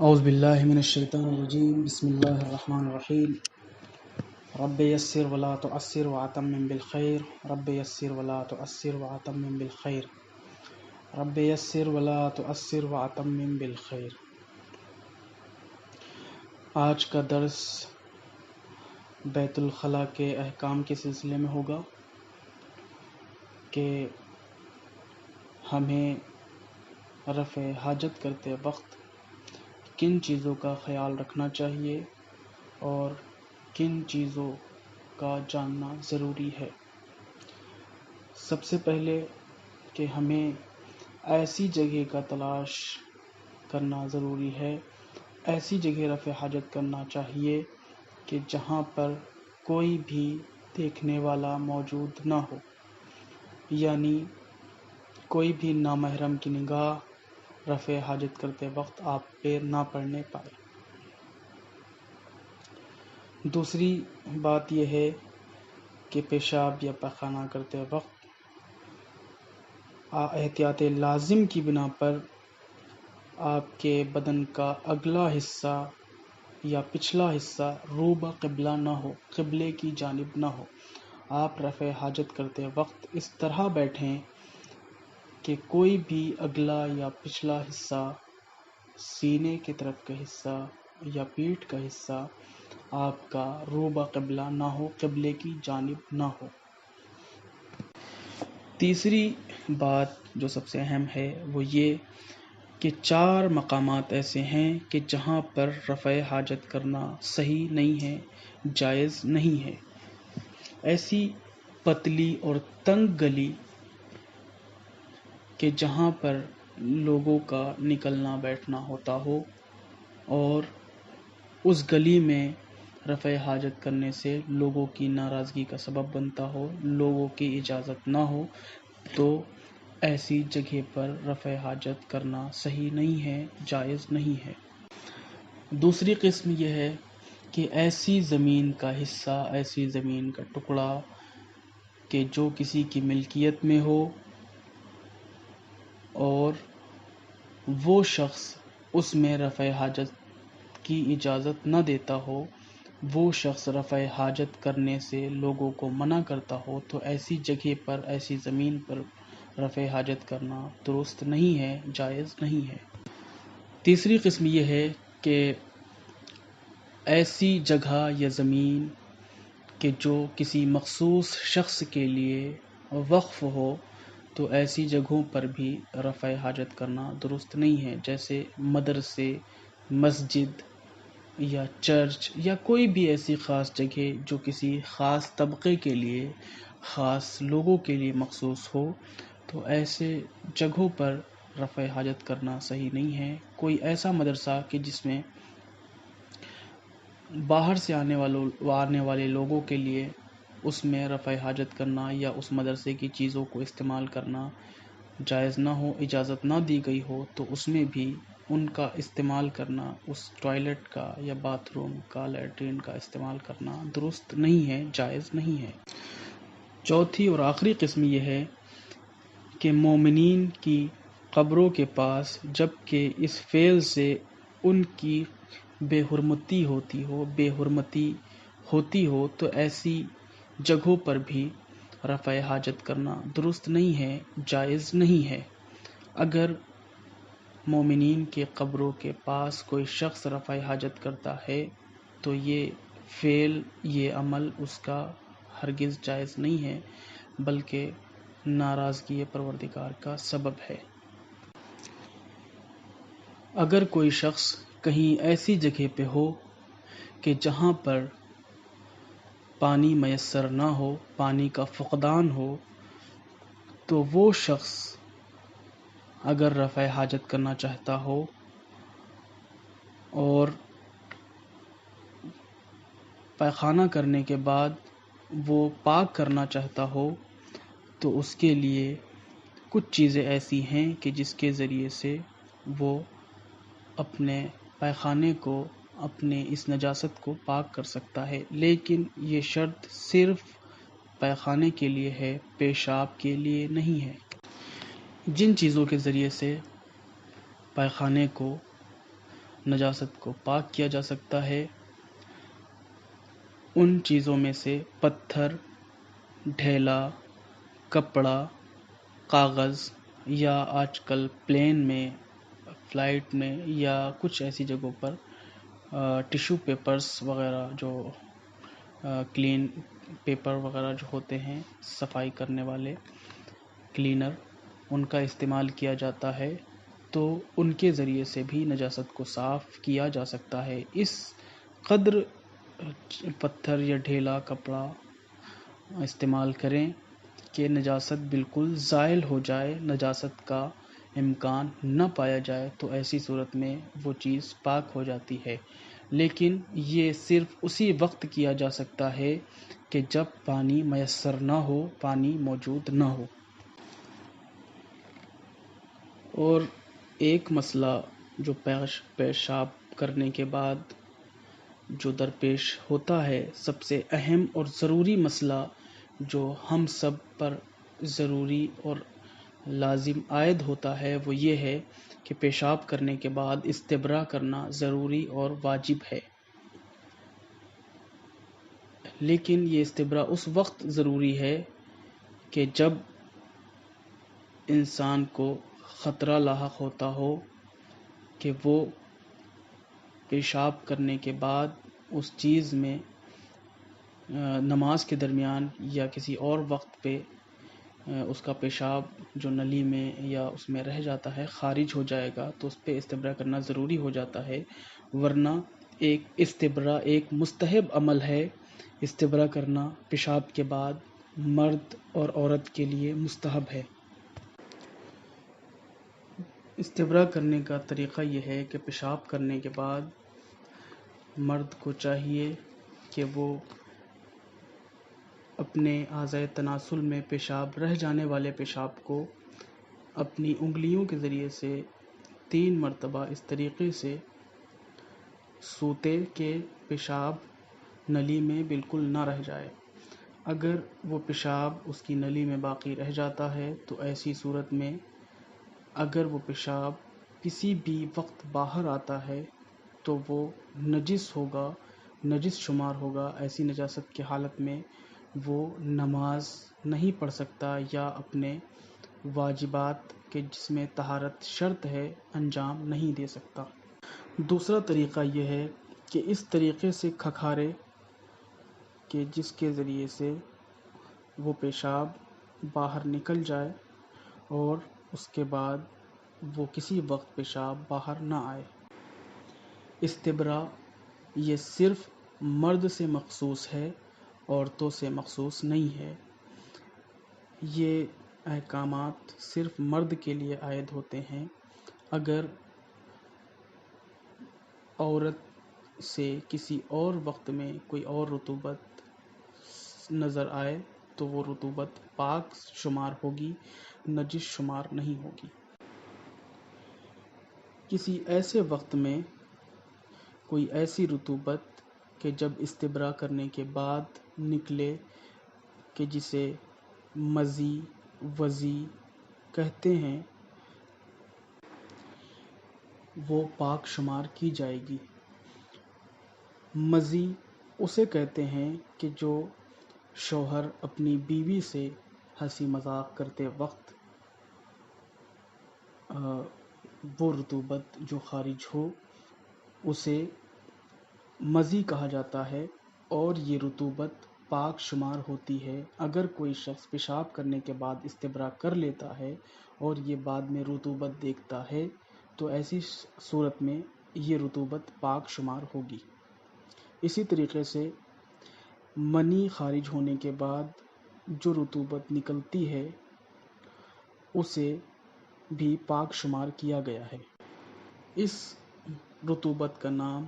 اعوذ باللہ من الشیطان الرجیم بسم اللہ الرحمن الرحیم رب یسر ولا تعسر واتمم بالخیر رب یسر ولا تعسر واتمم بالخیر رب یسر ولا تعسر واتمم بالخیر۔ آج کا درس بیت الخلاء کے احکام کے سلسلے میں ہوگا کہ ہمیں رفع حاجت کرتے وقت کن چیزوں کا خیال رکھنا چاہیے اور کن چیزوں کا جاننا ضروری ہے۔ سب سے پہلے کہ ہمیں ایسی جگہ کا تلاش کرنا ضروری ہے، ایسی جگہ رفع حاجت کرنا چاہیے کہ جہاں پر کوئی بھی دیکھنے والا موجود نہ ہو، یعنی کوئی بھی نامحرم کی نگاہ رفع حاجت کرتے وقت آپ پہ نہ پڑنے پائے۔ دوسری بات یہ ہے کہ پیشاب یا پخانہ کرتے وقت احتیاط لازم کی بنا پر آپ کے بدن کا اگلا حصہ یا پچھلا حصہ روبہ قبلہ نہ ہو، قبلے کی جانب نہ ہو۔ آپ رفع حاجت کرتے وقت اس طرح بیٹھیں کہ کوئی بھی اگلا یا پچھلا حصہ، سینے کی طرف کا حصہ یا پیٹھ کا حصہ آپ کا روبہ قبلہ نہ ہو، قبلے کی جانب نہ ہو۔ تیسری بات جو سب سے اہم ہے وہ یہ کہ 4 مقامات ایسے ہیں کہ جہاں پر رفع حاجت کرنا صحیح نہیں ہے، جائز نہیں ہے۔ ایسی پتلی اور تنگ گلی کہ جہاں پر لوگوں کا نکلنا بیٹھنا ہوتا ہو اور اس گلی میں رفع حاجت کرنے سے لوگوں کی ناراضگی کا سبب بنتا ہو، لوگوں کی اجازت نہ ہو، تو ایسی جگہ پر رفع حاجت کرنا صحیح نہیں ہے، جائز نہیں ہے۔ دوسری قسم یہ ہے کہ ایسی زمین کا حصہ، ایسی زمین کا ٹکڑا کہ جو کسی کی ملکیت میں ہو اور وہ شخص اس میں رفع حاجت کی اجازت نہ دیتا ہو، وہ شخص رفع حاجت کرنے سے لوگوں کو منع کرتا ہو، تو ایسی جگہ پر، ایسی زمین پر رفع حاجت کرنا درست نہیں ہے، جائز نہیں ہے۔ تیسری قسم یہ ہے کہ ایسی جگہ یا زمین کہ جو کسی مخصوص شخص کے لیے وقف ہو، تو ایسی جگہوں پر بھی رفع حاجت کرنا درست نہیں ہے، جیسے مدرسے، مسجد یا چرچ یا کوئی بھی ایسی خاص جگہ جو کسی خاص طبقے کے لیے، خاص لوگوں کے لیے مخصوص ہو، تو ایسے جگہوں پر رفع حاجت کرنا صحیح نہیں ہے۔ کوئی ایسا مدرسہ کہ جس میں باہر سے آنے والے لوگوں کے لیے اس میں رفع حاجت کرنا یا اس مدرسے کی چیزوں کو استعمال کرنا جائز نہ ہو، اجازت نہ دی گئی ہو، تو اس میں بھی ان کا استعمال کرنا، اس ٹوائلٹ کا یا باتھ روم کا، لیٹرین کا استعمال کرنا درست نہیں ہے، جائز نہیں ہے۔ چوتھی اور آخری قسم یہ ہے کہ مومنین کی قبروں کے پاس جب کہ اس فعل سے ان کی بے حرمتی ہوتی ہو تو ایسی جگہوں پر بھی رفع حاجت کرنا درست نہیں ہے، جائز نہیں ہے۔ اگر مومنین کے قبروں کے پاس کوئی شخص رفع حاجت کرتا ہے تو یہ فعل، یہ عمل اس کا ہرگز جائز نہیں ہے، بلکہ ناراضگی پروردگار کا سبب ہے۔ اگر کوئی شخص کہیں ایسی جگہ پہ ہو کہ جہاں پر پانی میسر نہ ہو، پانی کا فقدان ہو، تو وہ شخص اگر رفع حاجت کرنا چاہتا ہو اور پائخانہ کرنے کے بعد وہ پاک کرنا چاہتا ہو، تو اس کے لیے کچھ چیزیں ایسی ہیں کہ جس کے ذریعے سے وہ اپنے پائخانے کو، اپنے اس نجاست کو پاک کر سکتا ہے، لیکن یہ شرط صرف پائخانے کے لیے ہے، پیشاب کے لیے نہیں ہے۔ جن چیزوں کے ذریعے سے پائخانے کو نجاست کو پاک کیا جا سکتا ہے۔ ان چیزوں میں سے پتھر، ڈھیلا، کپڑا، کاغذ، یا آج کل پلین میں، فلائٹ میں، یا کچھ ایسی جگہوں پر ٹیشو پیپرز وغیرہ، جو کلین پیپر وغیرہ جو ہوتے ہیں صفائی کرنے والے کلینر، ان کا استعمال کیا جاتا ہے، تو ان کے ذریعے سے بھی نجاست کو صاف کیا جا سکتا ہے۔ اس قدر پتھر یا ڈھیلا کپڑا استعمال کریں کہ نجاست بالکل زائل ہو جائے، نجاست کا امکان نہ پایا جائے، تو ایسی صورت میں وہ چیز پاک ہو جاتی ہے۔ لیکن یہ صرف اسی وقت کیا جا سکتا ہے کہ جب پانی میسر نہ ہو، پانی موجود نہ ہو۔ اور ایک مسئلہ جو پیشاب کرنے کے بعد جو درپیش ہوتا ہے، سب سے اہم اور ضروری مسئلہ جو ہم سب پر ضروری اور لازم عائد ہوتا ہے، وہ یہ ہے کہ پیشاب کرنے کے بعد استبرا کرنا ضروری اور واجب ہے۔ لیکن یہ استبرا اس وقت ضروری ہے کہ جب انسان کو خطرہ لاحق ہوتا ہو کہ وہ پیشاب کرنے کے بعد اس چیز میں نماز کے درمیان یا کسی اور وقت پہ اس کا پیشاب جو نلی میں یا اس میں رہ جاتا ہے خارج ہو جائے گا، تو اس پہ استبرا کرنا ضروری ہو جاتا ہے۔ ورنہ استبرا ایک مستحب عمل ہے۔ استبرا کرنا پیشاب کے بعد مرد اور عورت کے لیے مستحب ہے۔ استبرا کرنے کا طریقہ یہ ہے کہ پیشاب کرنے کے بعد مرد کو چاہیے کہ وہ اپنے اعضائے تناسل میں پیشاب رہ جانے والے پیشاب کو اپنی انگلیوں کے ذریعے سے 3 مرتبہ اس طریقے سے سوتے کہ پیشاب نلی میں بالکل نہ رہ جائے۔ اگر وہ پیشاب اس کی نلی میں باقی رہ جاتا ہے تو ایسی صورت میں اگر وہ پیشاب کسی بھی وقت باہر آتا ہے تو وہ نجس ہوگا، نجس شمار ہوگا۔ ایسی نجاست کی حالت میں وہ نماز نہیں پڑھ سکتا یا اپنے واجبات کے جس میں طہارت شرط ہے انجام نہیں دے سکتا۔ دوسرا طریقہ یہ ہے کہ اس طریقے سے کھکھارے کہ جس کے ذریعے سے وہ پیشاب باہر نکل جائے اور اس کے بعد وہ کسی وقت پیشاب باہر نہ آئے۔ استبرا یہ صرف مرد سے مخصوص ہے، عورتوں سے مخصوص نہیں ہے۔ یہ احکامات صرف مرد کے لیے عائد ہوتے ہیں۔ اگر عورت سے کسی اور وقت میں کوئی اور رطوبت نظر آئے تو وہ رطوبت پاک شمار ہوگی، نجس شمار نہیں ہوگی۔ کسی ایسے وقت میں کوئی ایسی رطوبت کہ جب استبرا کرنے کے بعد نکلے کہ جسے مزی، وزی کہتے ہیں، وہ پاک شمار کی جائے گی۔ مزی اسے کہتے ہیں کہ جو شوہر اپنی بیوی سے ہنسی مذاق کرتے وقت وہ رطوبت جو خارج ہو اسے مزی کہا جاتا ہے، اور یہ رطوبت پاک شمار ہوتی ہے۔ اگر کوئی شخص پیشاب کرنے کے بعد استبرا کر لیتا ہے اور یہ بعد میں رطوبت دیکھتا ہے تو ایسی صورت میں یہ رطوبت پاک شمار ہوگی۔ اسی طریقے سے منی خارج ہونے کے بعد جو رطوبت نکلتی ہے اسے بھی پاک شمار کیا گیا ہے۔ اس رطوبت کا نام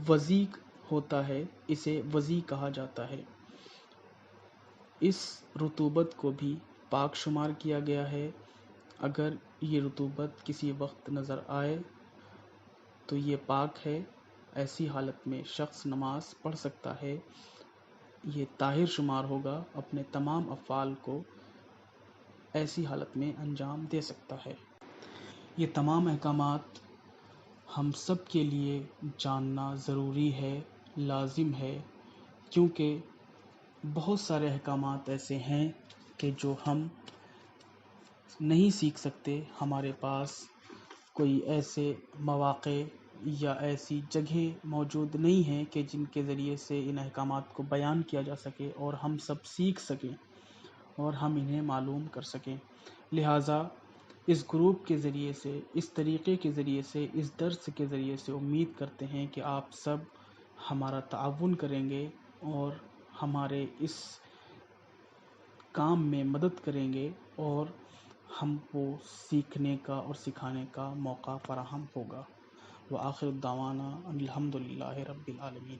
وزی ہوتا ہے، اسے وزی کہا جاتا ہے۔ اس رطوبت کو بھی پاک شمار کیا گیا ہے۔ اگر یہ رطوبت کسی وقت نظر آئے تو یہ پاک ہے۔ ایسی حالت میں شخص نماز پڑھ سکتا ہے، یہ طاہر شمار ہوگا، اپنے تمام افعال کو ایسی حالت میں انجام دے سکتا ہے۔ یہ تمام احکامات ہم سب کے لیے جاننا ضروری ہے، لازم ہے، کیونکہ بہت سارے احکامات ایسے ہیں کہ جو ہم نہیں سیکھ سکتے. ہمارے پاس کوئی ایسے مواقع یا ایسی جگہ موجود نہیں ہیں کہ جن کے ذریعے سے ان احکامات کو بیان کیا جا سکے اور ہم سب سیکھ سکیں اور ہم انہیں معلوم کر سکیں. لہٰذا اس گروپ کے ذریعے سے، اس طریقے کے ذریعے سے، اس درس کے ذریعے سے امید کرتے ہیں کہ آپ سب ہمارا تعاون کریں گے اور ہمارے اس کام میں مدد کریں گے اور ہم کو سیکھنے کا اور سکھانے کا موقع فراہم ہوگا. وآخر دعوانا الحمدللہ رب العالمین.